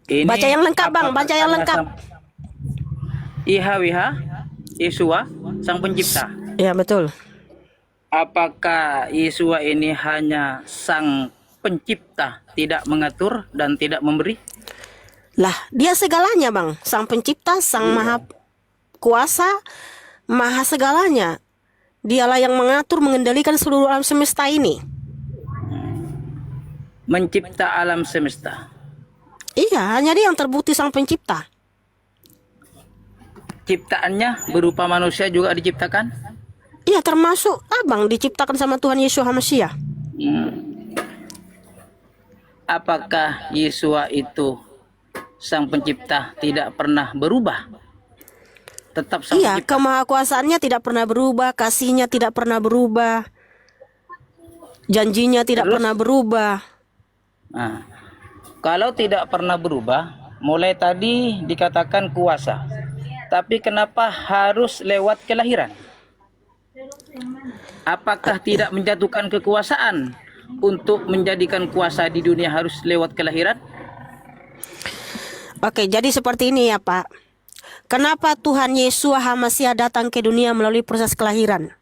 Baca Ini yang lengkap Bang, apakah baca yang karena lengkap. IHWH, Yesua, Sang Pencipta? Ya betul. Apakah Yesua ini hanya Sang Pencipta, tidak mengatur dan tidak memberi? Lah, dia segalanya Bang. Sang pencipta, sang maha kuasa, maha segalanya. Dialah yang mengatur, mengendalikan seluruh alam semesta ini. Mencipta alam semesta. Iya, hanya dia yang terbukti sang pencipta. Ciptaannya berupa manusia juga diciptakan? Iya, termasuk Abang diciptakan sama Tuhan Yesus HaMashiach. Apakah Yesua itu Sang Pencipta tidak pernah berubah? Tetap Sang Iya, Pencipta. kemahakuasaannya tidak pernah berubah, kasihnya tidak pernah berubah, janjinya tidak Terus? pernah berubah. Nah, kalau tidak pernah berubah, mulai tadi dikatakan kuasa. Tapi kenapa harus lewat kelahiran? Apakah tidak menjatuhkan kekuasaan untuk menjadikan kuasa di dunia harus lewat kelahiran? Oke, jadi seperti ini ya Pak. Kenapa Tuhan Yesus HaMashiach datang ke dunia melalui proses kelahiran?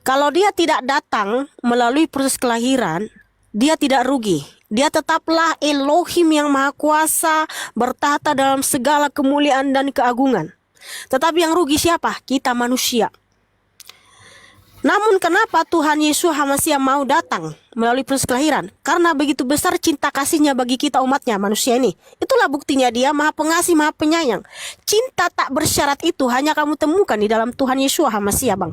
Kalau dia tidak datang melalui proses kelahiran, dia tidak rugi. Dia tetaplah Elohim yang Maha Kuasa, bertahta dalam segala kemuliaan dan keagungan. Tetapi yang rugi siapa? Kita manusia. Namun kenapa Tuhan Yesus HaMashiach mau datang melalui proses kelahiran? Karena begitu besar cinta kasihnya bagi kita umatnya, manusia ini. Itulah buktinya dia Maha Pengasih, Maha Penyayang. Cinta tak bersyarat itu hanya kamu temukan di dalam Tuhan Yesus HaMashiach Bang.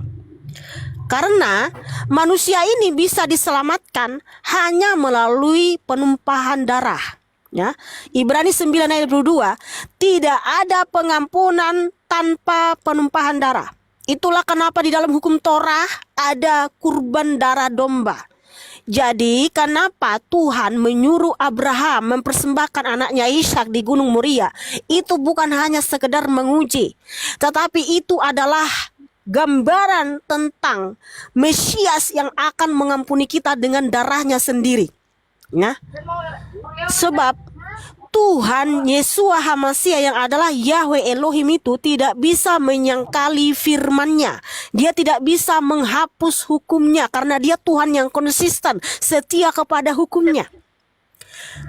Karena manusia ini bisa diselamatkan hanya melalui penumpahan darah. Ya, Ibrani 9 ayat 22, tidak ada pengampunan tanpa penumpahan darah. Itulah kenapa di dalam hukum Torah ada kurban darah domba. Jadi kenapa Tuhan menyuruh Abraham mempersembahkan anaknya Ishak di Gunung Moria? Itu bukan hanya sekedar menguji, tetapi itu adalah gambaran tentang Mesias yang akan mengampuni kita dengan darahnya sendiri. Ya. Sebab Tuhan Yesus HaMashiach yang adalah Yahweh Elohim itu tidak bisa menyangkali firman-Nya. Dia tidak bisa menghapus hukumnya karena dia Tuhan yang konsisten, setia kepada hukumnya.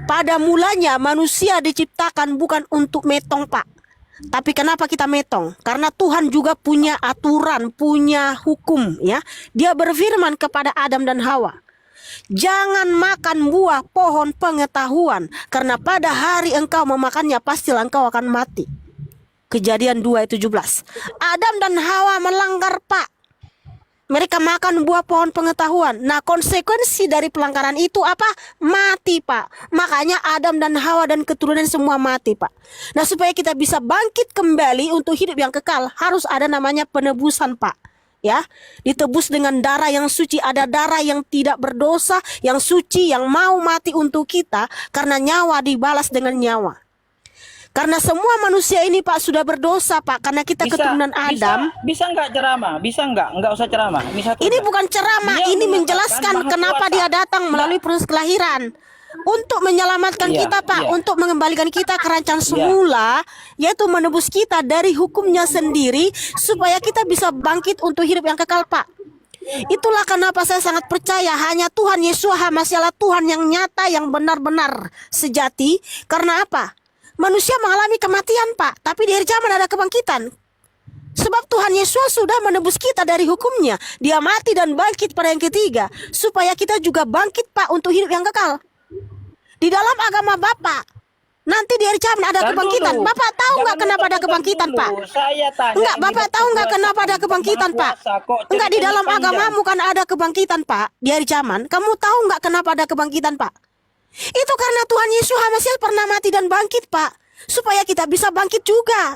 Pada mulanya manusia diciptakan bukan untuk metong Pak. Tapi kenapa kita metong? Karena Tuhan juga punya aturan, punya hukum ya. Dia berfirman kepada Adam dan Hawa, jangan makan buah pohon pengetahuan, karena pada hari engkau memakannya pastilah engkau akan mati. Kejadian 2 ayat 17. Adam dan Hawa melanggar Pak. Mereka makan buah pohon pengetahuan. Nah, konsekuensi dari pelanggaran itu apa? Mati, Pak. Makanya Adam dan Hawa dan keturunan semua mati, Pak. Nah, supaya kita bisa bangkit kembali untuk hidup yang kekal, harus ada namanya penebusan, Pak. Ya, ditebus dengan darah yang suci. Ada darah yang tidak berdosa, yang suci, yang mau mati untuk kita, karena nyawa dibalas dengan nyawa. Karena semua manusia ini Pak sudah berdosa Pak, karena kita keturunan Adam. Bisa nggak ceramah? Bisa nggak usah ceramah. Ini bukan ceramah, ini menjelaskan kenapa dia datang melalui proses kelahiran. Untuk menyelamatkan kita Pak, untuk mengembalikan kita ke rancangan semula, yaitu menebus kita dari hukumnya sendiri, supaya kita bisa bangkit untuk hidup yang kekal Pak. Itulah kenapa saya sangat percaya hanya Tuhan Yesus HaMashiach Tuhan yang nyata, yang benar-benar sejati. Karena apa? Manusia mengalami kematian Pak, tapi di akhir zaman ada kebangkitan. Sebab Tuhan Yesus sudah menebus kita dari hukumnya. Dia mati dan bangkit pada yang ketiga, supaya kita juga bangkit Pak untuk hidup yang kekal. Di dalam agama Bapak, nanti di akhir zaman ada kebangkitan. Bapak tahu nggak kenapa ada kebangkitan Pak? Enggak, Bapak tahu nggak kenapa ada kebangkitan Pak? Enggak, di dalam agamamu kan ada kebangkitan Pak di akhir zaman. Kamu tahu nggak kenapa ada kebangkitan Pak? Itu karena Tuhan Yesus HaMashiach pernah mati dan bangkit Pak, supaya kita bisa bangkit juga.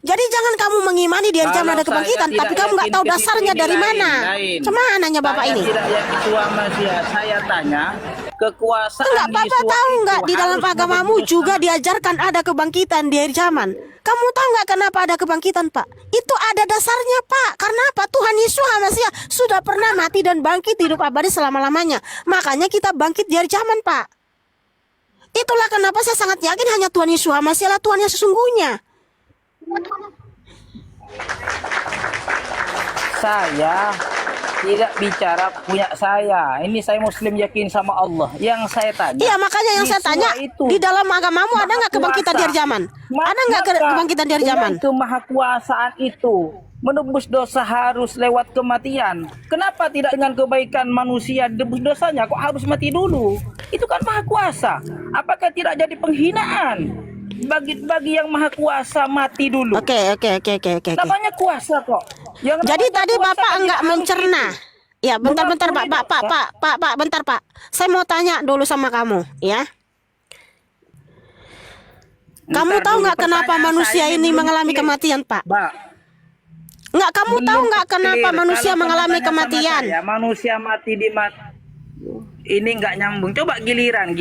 Jadi jangan kamu mengimani di akhir zaman ada kebangkitan, tapi kamu nggak tahu dasarnya dari mana. Cuman nanya Bapak ini. Tidak yakin Tuhan Mesias. Saya tanya kekuasaan. Enggak, Bapak tahu nggak di dalam agamamu juga diajarkan ada kebangkitan di akhir zaman. Kamu tahu nggak kenapa ada kebangkitan Pak? Itu ada dasarnya Pak. Karena apa? Tuhan Yesus HaMashiach sudah pernah mati dan bangkit hidup abadi selama-lamanya. Makanya kita bangkit di akhir zaman Pak. Itulah kenapa saya sangat yakin hanya Tuhan Yesus Masih adalah Tuhan yang sesungguhnya. Saya tidak bicara punya saya. Ini saya Muslim yakin sama Allah. Yang saya tanya. Iya, makanya yang saya tanya, di dalam agamamu ada nggak kebangkitan di hari zaman? Ada nggak kebangkitan di hari zaman? Kemahakuasaan itu menebus dosa harus lewat kematian. Kenapa tidak dengan kebaikan manusia debus dosanya kok harus mati dulu? Itu kan maha kuasa. Apakah tidak jadi penghinaan bagi yang maha kuasa mati dulu? Oke. Namanya kuasa kok. Jadi tadi Bapak enggak mencerna. Ya, bentar Pak, bentar Pak. Saya mau tanya dulu sama kamu, ya. Kamu tahu nggak kenapa manusia ini mengalami kematian, Pak? Nggak, kamu tahu nggak kenapa manusia mengalami kematian? Manusia mati di ini nggak nyambung. Coba giliran.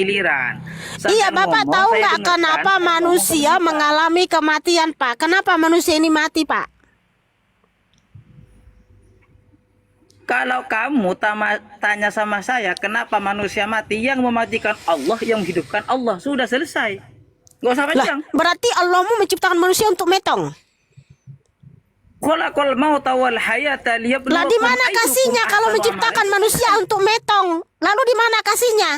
Iya, Bapak tahu nggak kenapa manusia mengalami kematian, Pak? Kenapa manusia ini mati, Pak? Kalau kamu tanya sama saya, kenapa manusia mati? Yang mematikan Allah, yang menghidupkan Allah. Sudah selesai. Gak usah panjang. Berarti Allahmu menciptakan manusia untuk metong. Khalaqal mauta wal hayata liyabluwakum Lah di mana kasihnya kalau menciptakan manusia untuk metong? Lalu di mana kasihnya?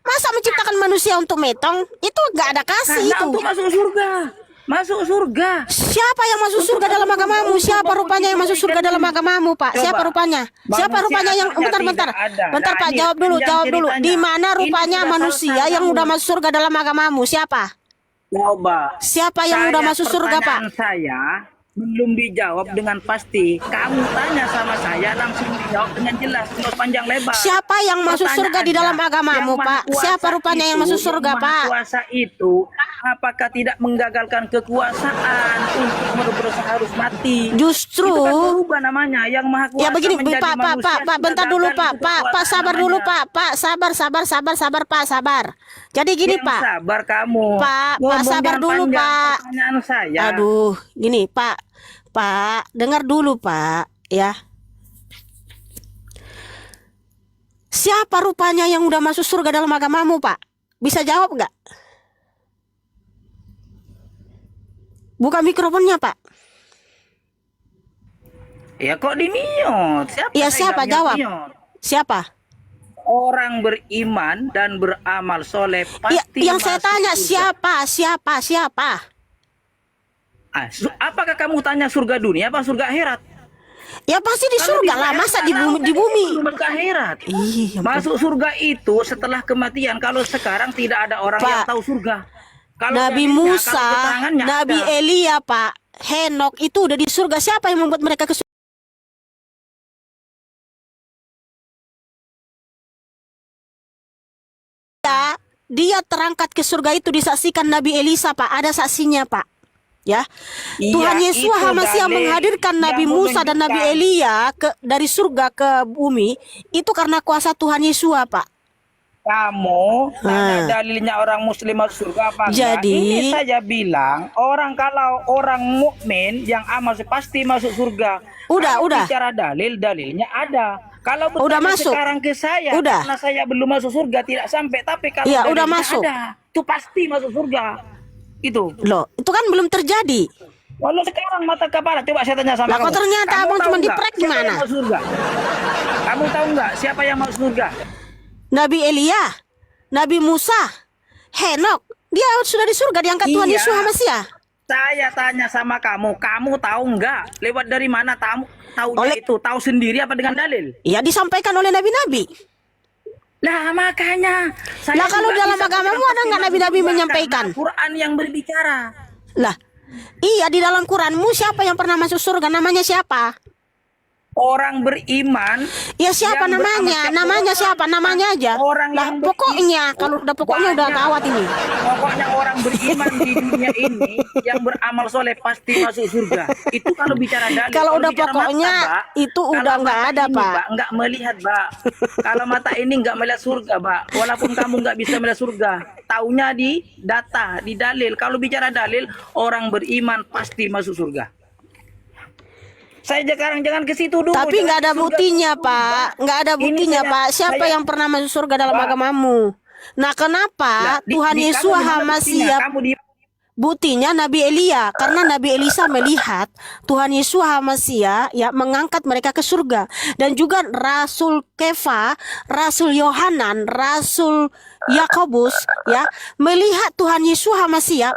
Masa menciptakan manusia untuk metong? Itu gak ada kasih itu. Untuk masuk surga. Masuk surga. Siapa yang masuk surga dalam agamamu? Siapa rupanya yang masuk surga dalam agamamu, Pak? Siapa rupanya? Siapa rupanya yang bentar Pak, jawab dulu. Di mana rupanya manusia yang udah masuk surga dalam agamamu? Siapa? Coba. Siapa yang udah masuk surga, Pak? Saya belum dijawab dengan pasti. Kamu tanya sama saya langsung dijawab dengan jelas, terus panjang lebar. Siapa yang masuk surga di dalam agamamu, Pak? Siapa rupanya yang masuk surga, Pak? Kuasa itu apakah tidak menggagalkan kekuasaan untuk berusaha harus mati? Justru itu kan berubah namanya yang maha kuasa. Ya begini, Pak, bentar dulu, Pak, sabar dulu, Pak, sabar, Pak, sabar. Jadi gini, Pak. Sabar kamu. Pak, sabar dulu, Pak. Pertanyaan saya. Aduh, gini, Pak, dengar dulu, Pak, ya. Siapa rupanya yang udah masuk surga dalam agamamu, Pak? Bisa jawab nggak? Buka mikrofonnya, Pak. Ya kok di-mute? Siapa jawab? Siapa? Orang beriman dan beramal soleh pasti yang saya tanya surga. Siapa? Apakah kamu tanya surga dunia apa surga akhirat? Ya pasti di surga lah, masa di bumi. Surga akhirat. Iya, masuk surga itu setelah kematian. Kalau sekarang tidak ada orang yang tahu surga. Kalau Nabi Musa, Nabi Elia, Pak, Henok itu udah di surga. Siapa yang membuat mereka ke surga? Dia terangkat ke surga itu disaksikan Nabi Elisa, Pak. Ada saksinya, Pak. Ya, Tuhan Yesus Masih menghadirkan Nabi Musa dan Nabi Elia dari surga ke bumi itu karena kuasa Tuhan Yesus, Pak. Kamu tanya dalilnya orang muslim masuk surga apa? Jadi ini saja bilang kalau orang mukmin yang amal pasti masuk surga. Udah. Bicara dalilnya ada. Kalau udah masuk sekarang ke saya, karena saya belum masuk surga tidak sampai. Tapi kalau udah masuk, ada, itu pasti masuk surga. Itu loh, itu kan belum terjadi. Walau sekarang mata kepala, coba saya tanya sama kamu. Kok ternyata abang cuma diprek gimana? Kamu tahu nggak siapa yang masuk surga? Nabi Elia, Nabi Musa, Henok, dia sudah di surga diangkat Tuhan Yesus Masih. Saya tanya sama kamu tahu nggak? Lewat dari mana tahu itu? Tahu sendiri apa dengan dalil? Ya disampaikan oleh nabi-nabi. Lah makanya. Kalau dalam agamamu ada nggak nabi-nabi menyampaikan? Quran yang berbicara. Lah, iya di dalam Quranmu siapa yang pernah masuk surga? Namanya siapa? Orang beriman. Ya siapa namanya? Namanya siapa? Namanya aja. Orang lah pokoknya kalau udah pokoknya udah gawat ini. Pokoknya orang beriman di dunia ini yang beramal soleh pasti masuk surga. Itu kalau bicara dalil. Kalau udah pokoknya mata, itu udah nggak ada, Pak. Nggak melihat, Pak. Kalau mata ini nggak melihat surga, Pak. Walaupun kamu nggak bisa melihat surga, taunya di data, di dalil. Kalau bicara dalil, orang beriman pasti masuk surga. Saya sekarang jangan ke situ dulu. Tapi nggak ada buktinya, Pak. Nggak ada buktinya, Pak. Siapa yang pernah masuk surga dalam agamamu? Lah, Nah, kenapa Tuhan di Yesus kamu di mana buktinya? HaMashiach? Kamu di Buktinya Nabi Elia, karena Nabi Elisa melihat Tuhan Yesus HaMashiach ya mengangkat mereka ke surga, dan juga Rasul Kefa, Rasul Yohanan, Rasul Yakobus ya melihat Tuhan Yesus HaMashiach